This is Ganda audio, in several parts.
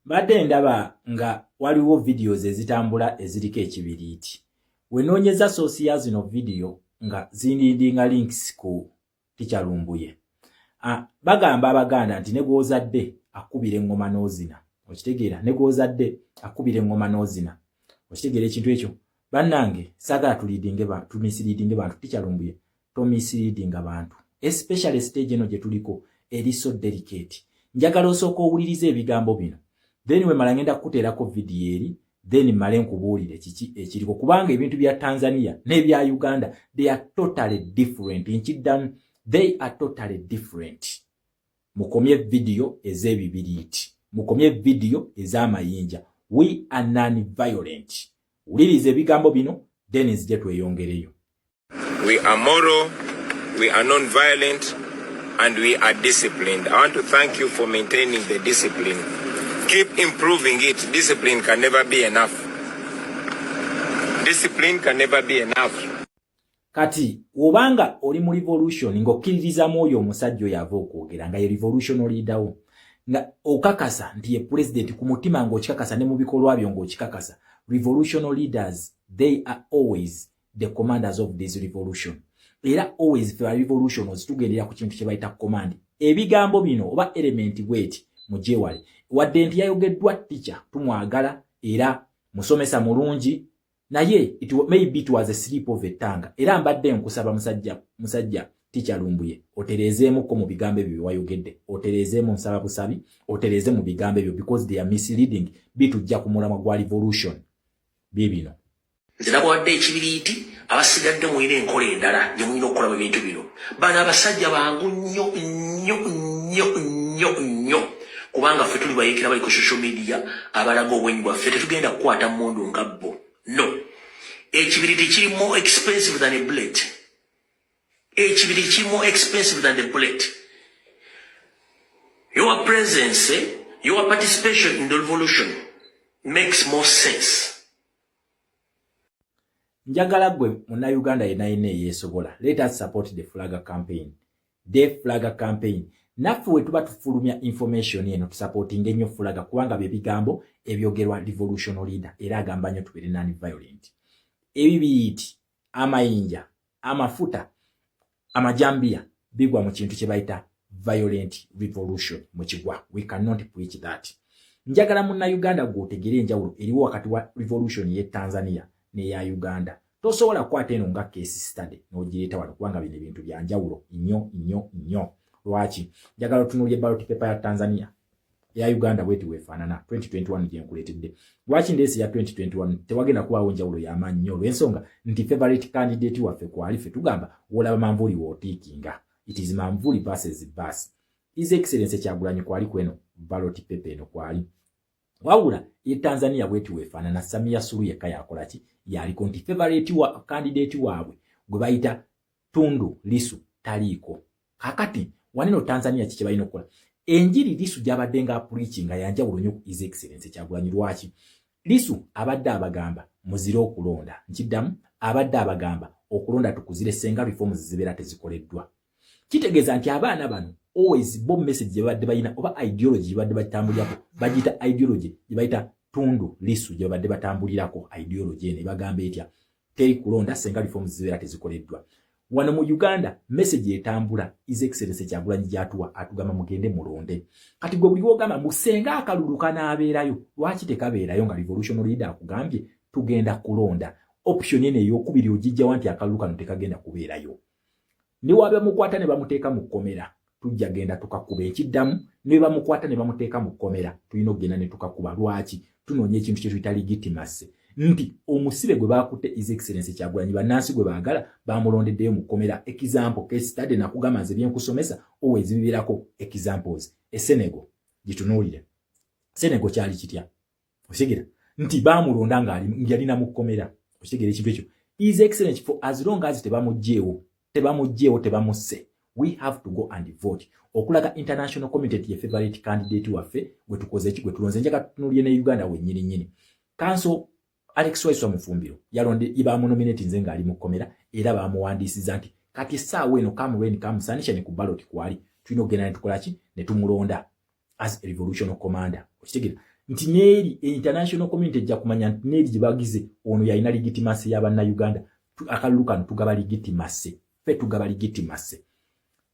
Mbadde ndaba nga waliwo videos ezitambula eziriko ekibiriiti. Wenoonyeza source ya zino video nga zinidinga links ku Teacher Lumbuye. Bagamba Abaganda nti ne gw'ozadde akubira engoma n'ozina. Okitegeera, ne gw'ozadde akubira engoma n'ozina. Okitegeera ekintu ekyo. Bannange saagala tumisleadinge bantu. Teacher Lumbuye tomisleading abantu. Especially stage eno gye tuliko eri so delicate. Njagala osooka owulirize ebigambo bino. Then we mala ngenda kuteerako video eri, then male nkubuulire kiki ekiriko kubanga ebintu bya Tanzania n'ebya Uganda they are totally different. Nkiddamu, they are totally different. Mukomye video ez'ebibiriiti. Mukomye video ez'amayinja. We are non-violent. Wulirize ebigambo bino, then nzije tweyongereyo. We are moral, we are non-violent, and we are disciplined. I want to thank you for maintaining the discipline. Keep improving it. Discipline can never be enough. Discipline can never be enough. Kati, obanga oli mu revolution ng'okkiririza mwoyo omusajja oyo ava okwogera nga ye revolution leader wo. Nga okakasa nti ye president ku mutima ng'okikakasa ne mu bikolwa byo ng'okikakasa. Revolution leaders, they are always the commanders of this revolution. Era always for revolution ozitugendera ku kintu kye bayita command. Ebigambo bino oba element bweti mujewale. Wadde nti yayogeddwa teacher tumwagala era musomesa mulungi naye maybe it was a slip of a tongue. Era mbadde nkusaba musajja Teacher Lumbuye oterezeemu ko mu bigambo ebyo wayogedde. Oterezeemu nsaba busabi, otereze mu bigambo ebyo because they are misleading. Bitujja ku mulamwa gwa revolution. Bibino. Nzira bwadde ekibiriiti abasigadde muyina enkola endala gye muyina okukola mu bintu bino. Bano abasajja bangu nnyo. Kubanga ffe tuli bayekera bali ku social media abalaga obwenyi bwaffe tetugenda kukwata mundu nga bo. No. Ekibiriiti kiri more expensive than a bullet. Ekibiriiti kiri more expensive than the bullet. Your presence, your participation in the revolution makes more sense. Njagala gwe muna Uganda yenayina yesobola. Let us support the Flag campaign. The Flag campaign. Naffe we tuba tufulumya information eno tusupporting ennyo Flag kubanga bye bigambo ebyogerwa revolution leader era agamba nnyo tubere non-violent. Ebibiyiti, amayinja, amafuta, amajambia bigwa mu kintu kye bayita violent revolution mu kigwa. We cannot preach that. Njagala muna Uganda gw'otegere enjawulo eriwo wakati wa revolution ye Tanzania ne ya Uganda. Tosobola kwata eno nga case study n'ogireeta wano kubanga bino ebintu bya njawulo nnyo. Lwaki? Njagala tunuulye ballot paper ya Tanzania. Ya Uganda bwetu wefaanana 2021 gye nkuleetedde. Lwaki ndeesi ya 2021 tewagenda kubawo njawulo y'amaanyi nnyo olw'ensonga nti favorite candidate waffe kwali ffe tugamba wolaba Manvuuli wootiikinga. It is Manvuuli versus Bass. His Excellency Kyagulanyi kwali kweno ballot paper eno kwali. Wawula ye Tanzania bwetu wefaanana Samia Suluhu yekka yakola ki? Yaliko nti favorite wa candidate waabwe gwe bayita Tundu Lissu taliiko. Kakati waneno Tanzania kiki balina okukola? Enjiri Lissu gy'abadde nga preaching yanjawulo nnyo ku His Excellency Kyagulanyi. Lwaki? Lissu abadde abagamba muzire okulonda. Nkiddamu abadde abagamba okulonda tukuzire senga reforms zibeera tezikoleddwa. Kitegeeza nti abaana bano always bomb message gye babadde balina oba ideology gye babadde batambulirako bagiyita ideology gye bayita Tundu Lissu gye babadde batambulirako ideology eno ebagamba etya teri kulonda senga reforms zibeera tezikoleddwa. Wano mu Uganda message etambula His Excellency Kyagulanyi gy'atuwa atugamba mugende mulonde. Kati gwe buli wogamba musenga akalulu kanaabeerayo lwaki tekabeerayo nga revolution leader akugambye tugenda kulonda. Option eno ey'okubiri ogijjawa nti akalulu kano tekagenda kubeerayo. Ne waba mukwata ne bamuteeka mu kkomera tujja genda tukakuba. Ekiddamu ne bamukwata ne bamuteeka mu kkomera tulina okugenda ne tukakuba. Lwaki? Tunoonya ekintu kye tuyita legitimacy. Nti omusibe gwe bakutte His Excellency Kyagulanyi bannansi gwe baagala bamulondeddeyo mu kkomera. Example case study nakugamba nze byenkusomesa always bibeerako examples. Senegal gitunuulire. Senegal kyali kitya? Okitegera nti baamulonda nga yalina mu kkomera. Okitegera ekintu ekyo. His Excellency for as long as tebamugjeewo tebamusse, we have to go and vote. Okulaga international community ye favorite candidate waffe gwe tukoze ki gwe tulonze. Njagala tunuulire ne Uganda wennyini. Council Alex Waiswa Mufumbiro yalonde ibamunominate nze nga ali mu kkomera era bamuwandiisiza nti kati saawa eno kamulweni kamusanisha ne ku ballot kwali tulina okugenda ne tukola ki ne tumulonda as a revolution commander. Okitegera nti neeri international community ejja kumanya nti neeri gye bagize ono yalina legitimacy y'Abannayuganda akalulu kano tugaba legitimacy ffe tugaba legitimacy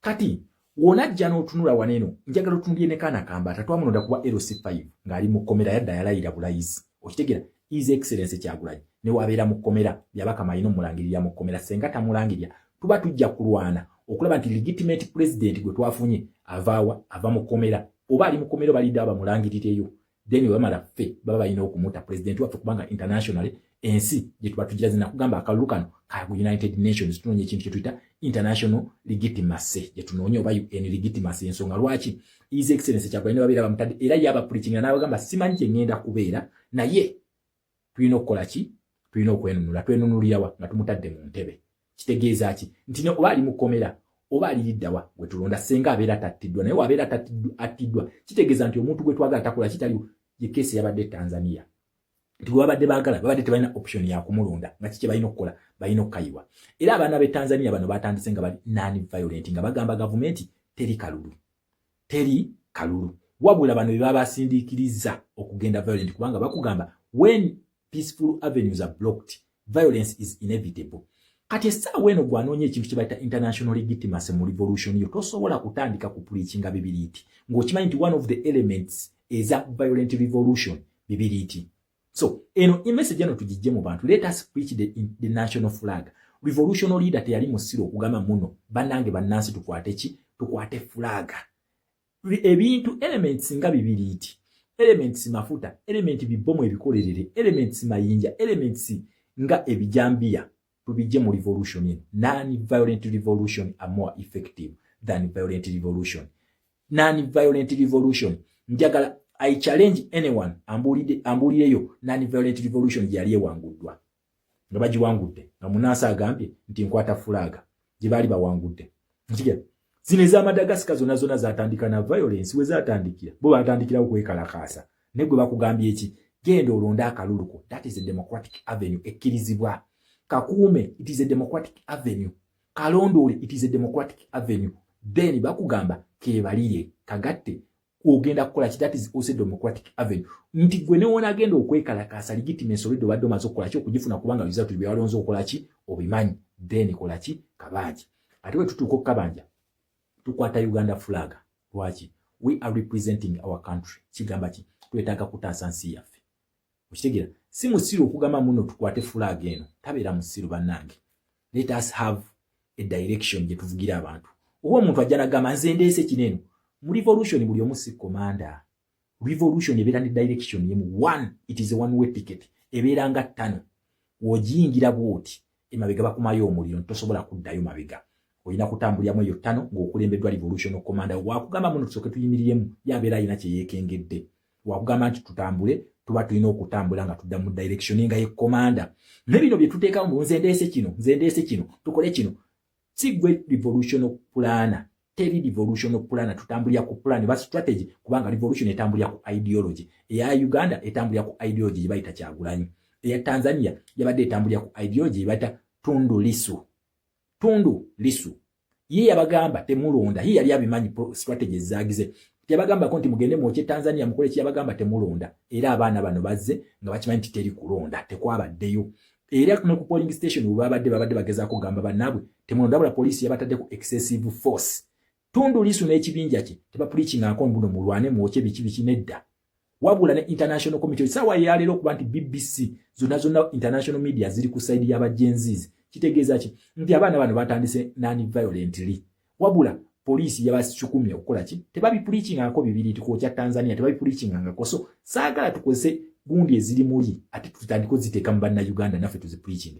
kati wonajja n'otunula waneeno njagala otunulye ne kaana kamba tatwamulonda kuba LC5 ng'ali mu kkomera yadda yalayira bulayizi okitegera His Excellency Kyagulanyi ne wabeera mu kkomera byabaka mayino mulangirira mu kkomera senga tamulangirira tuba tujja kulwana okulaba nti legitimate president gwe twafunye ava mu kkomera oba ali mu kkomera balidde abamulangirireyo then wamala ffe baba balina okumuta president waffe kubanga international ensi gye tuba tugira zina kugamba akalulu kano ka United Nations tunonye ekintu kye tuyita international legitimacy gye tunonye oba UN legitimacy ensonga lwaki His Excellency Kyagulanyi babeera bamutadde era yaba preaching n'abagamba simanyi kye ngenda kubeera naye tulina okukola ki tulina okwenunula twenunulirawa nga tumutadde mu ntebe kitegeeza ki nti oba ali mu kkomera oba aliddawa gwe tulonda senga abeera tattiddwa naye wabeera attiddwa kitegeeza nti omuntu gwe twagala takola kitaliwo ye kesi yabadde Tanzania nti babadde baagala babadde tebalina option ya kumulonda nga kiki balina okukola balina okukayiwa era abaana b'e Tanzania bano batandise nga bali non-violent nga bagamba gavumenti teri kalulu wabula bano bye babasindiikiriza okugenda violent kubanga bakugamba when peaceful avenues are blocked violence is inevitable kati essaawa eno gwanoonya ekintu kye bayita international legitimacy mu revolution yo tosobola kutandika ku preachinga bibiriiti ng'okimanyi nti one of the elements eza violent revolution bibiriiti so eno message eno tugijje mu bantu let us preach the national flag revolutionary leader teyali musiro okugamba muno bannange bannansi tukwate flag ebintu elements nga bibiriiti elements mafuta elements bibomu ebikolerere elements mayinja elements nga ebijambiya tubijje mu revolution eno non-violent revolution are more effective than violent revolution non-violent revolution njagala I challenge anyone ambulireyo non-violent revolution gyali ewanguddwa nga bagiwangudde nga munaasa agambye nti nkwata fulaga gye baali bawangudde ntiga zino ez'Amadagascar zonna zatandika na violence we zatandikira bo batandikira okwekalakaasa ne gwe bakugambye eki genda olonda akaluluko that is a democratic avenue ekkirizibwa kakuume it is a democratic avenue kalondoole it is a democratic avenue then bakugamba kebalire kagatte ogenda kukola ki that is also democratic avenue nti gwe ne wona agenda okwekalakaasa legitimacy olidde obadde omaze okukola ki okugifuna kubanga result bye walonze okukola ki obimanyi then kola ki kabanja ate we tutuuka okukabanja tukwata Uganda flag lwaki we are representing our country kigamba ki twetaaga kutaasa nsi yaffe okitegeera si musiru okugamba muno tukwate flag eno tabeera musiru bannange let us have a direction gye tuvugira abantu oba omuntu ajja nagamba nze ndeese kineno mu revolution buli omu si commander revolution ebeera ne direction yemu one it is a one way ticket ebeera nga ttano wogiyingira bwoti emabega bakumayo omuliro tosobola kuddayo mabega olina kutambuliramu eyo ttano ng'okulembeddwa revolution commander wakugamba muno tusooke tuyimiriremu yabeera alina kye yeekengedde wakugamba nti tutambule tuba tulina okutambula nga tudda mu direction nga ye commander nebino bye tuteekawo mu nze ndeese kino tukole kino si gwe revolution planner teri revolution planner tutambulira ku plan ba strategy kubanga revolution etambulira ku ideology eya Uganda etambulira ku ideology gye bayita Kyagulanyi eya Tanzania yabadde etambulira ku ideology gye bayita Tundu Lissu ye yabagamba temulonda ye yali abimanyi strategies zagize yabagamba konti mugende mu Tanzania mukole ki yabagamba temulonda era abaana bano bazze nga bakimanyi nti teri kulonda tekwabaddeyo era ku polling station babadde bagezaako kugamba bannabwe temulonda bula police yabatadde ku excessive force Tundu Lissu n'ekibinja kye teba preaching akon buno mulwane muoche biki nedda wabula ne international community sawa yalero okuba nti BBC zonna international media ziri ku side y'abajenzizi kitegeeza ki nti abaana bano batandise non-violently wabula polisi yabasukumya okukola ki tebabi preaching ako bibiri tukokya Tanzania tebabi preaching ngako so saagala tukozese gundi eziri muli ati tutandiko ziteeka mu banna Uganda naffe tuzi preaching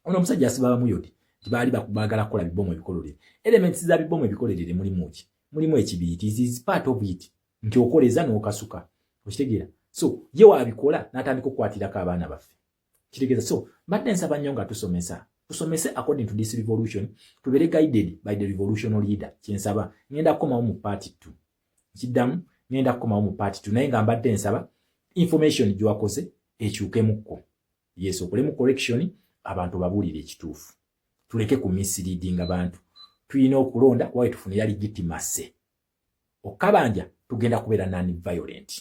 ono omusajja asibaba muyoti tibali bakubagala kola bibomo ebikolere elements za bibomo ebikolere mulimu ekibiti is part of it nti okoleza n'okasuka okitegeera so ye wabikola n'atandika okwatirako abaana baffe kitegeeza so mbadde nsaba nnyo nga tusomese according to this revolution tubere guided by the revolutionary leader kyensaba ngenda kukomawo mu part 2 kiddamu ngenda kukomawo mu part 2 naye nga mbadde nsaba information gyowakoze ekyukemukko yes okolemu correction abantu babulire ekituufu tuleke ku misleading abantu tulina okulonda kuba tufunira legitimacy okabanja tugenda kubeera non-violent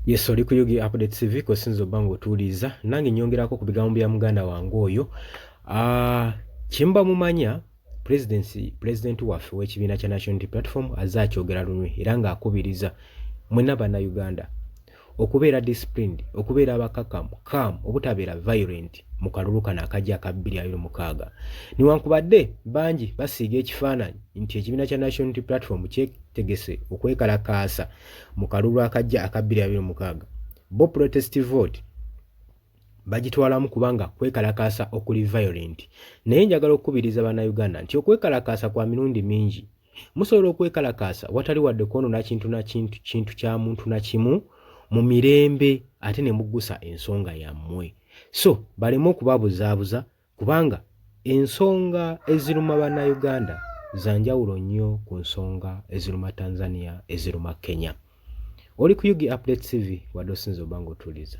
Yes, oli ku Yugi Update TV ko sinzo bango tuliza nange nyongerako ku bigambo bya muganda wange oyo. Kimba mumanya president waffe w'ekibiina kya National Unity Platform azakyogera lunwe era nga akubiriza mwenna banna Uganda okubeera disciplined, okubeera abakakamu, calm, obutabeera violent mu kalulu kano akajja aka 2026. Niwankubadde bangi basiiga ekifaananyi nti ekibiina kya National Unity Platform kyetegese okwekalakaasa mu kalulu akajja aka 2026. Bo protest vote bagitwalamu kubanga kwekalakaasa okuli violent. Naye njagala okukubiriza Bannayuganda nti okwekalakaasa kwa mirundi mingi. Musobola okwekalakaasa watali wadde kwonoona kintu kya muntu na kimu mu mirembe ate ne muggusa ensonga yammwe. So baleme okubabuzaabuza kubanga ensonga eziruma Bannayuganda za njawulo nnyo ku nsonga eziruma Tanzania, eziruma Kenya. Oli ku Yugi Update TV wadde osinza obanga otuliza.